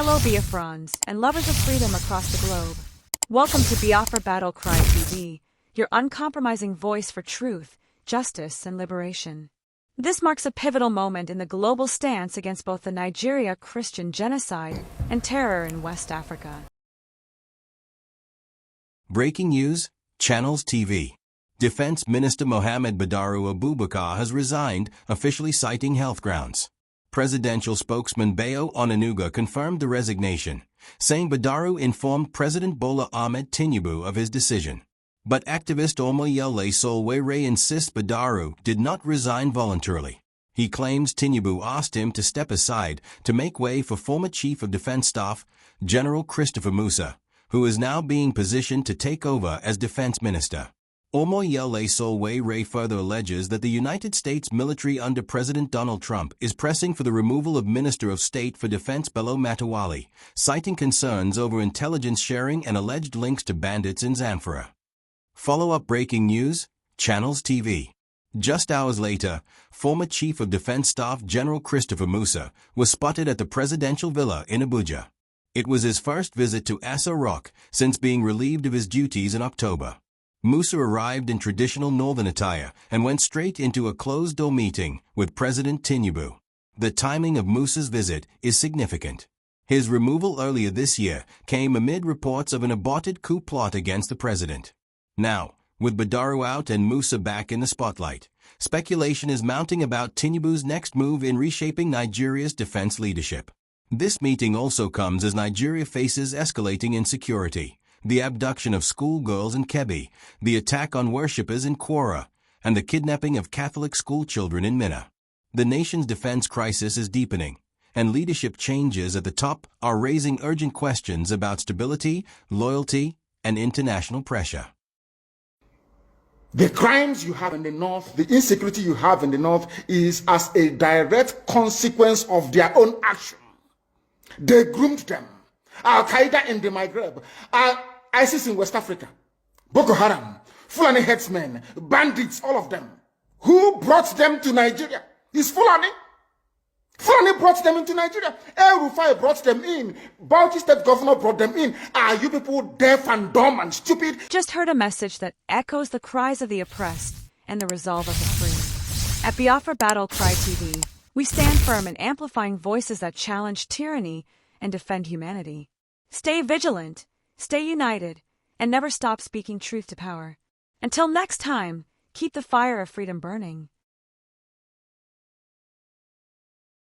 Hello Biafrans and lovers of freedom across the globe. Welcome to Biafra Battle Cry TV, your uncompromising voice for truth, justice, and liberation. This marks a pivotal moment in the global stance against both the Nigeria Christian genocide and terror in West Africa. Breaking news, Channels TV. Defence Minister Mohammed Badaru Abubakar has resigned, officially citing health grounds. Presidential spokesman Bayo Onanuga confirmed the resignation, saying Badaru informed President Bola Ahmed Tinubu of his decision. But activist Omoyele Sowore insists Badaru did not resign voluntarily. He claims Tinubu asked him to step aside to make way for former Chief of Defence Staff, General Christopher Musa, who is now being positioned to take over as Defence Minister. Omoyele Sowore further alleges that the United States military under President Donald Trump is pressing for the removal of Minister of State for Defence Bello Matawalle, citing concerns over intelligence sharing and alleged links to bandits in Zamfara. Follow-up breaking news, Channels TV. Just hours later, former Chief of Defence Staff General Christopher Musa was spotted at the presidential villa in Abuja. It was his first visit to Aso Rock since being relieved of his duties in October. Musa arrived in traditional northern attire and went straight into a closed-door meeting with President Tinubu. The timing of Musa's visit is significant. His removal earlier this year came amid reports of an aborted coup plot against the president. Now, with Badaru out and Musa back in the spotlight, speculation is mounting about Tinubu's next move in reshaping Nigeria's defense leadership. This meeting also comes as Nigeria faces escalating insecurity. The abduction of schoolgirls in Kebbi, the attack on worshippers in Kwara, and the kidnapping of Catholic school children in Minna. The nation's defense crisis is deepening, and leadership changes at the top are raising urgent questions about stability, loyalty, and international pressure. The crimes you have in the north, the insecurity you have in the north is as a direct consequence of their own action. They groomed them. Al-Qaeda in the Maghreb, ISIS in West Africa, Boko Haram, Fulani headsmen, bandits, all of them. Who brought them to Nigeria? It's Fulani. Fulani brought them into Nigeria. El Rufai brought them in. Bauchi State Governor brought them in. Are you people deaf and dumb and stupid? Just heard a message that echoes the cries of the oppressed and the resolve of the free. At Biafra Battle Cry TV, we stand firm in amplifying voices that challenge tyranny and defend humanity. Stay vigilant, stay united, and never stop speaking truth to power. Until next time, keep the fire of freedom burning.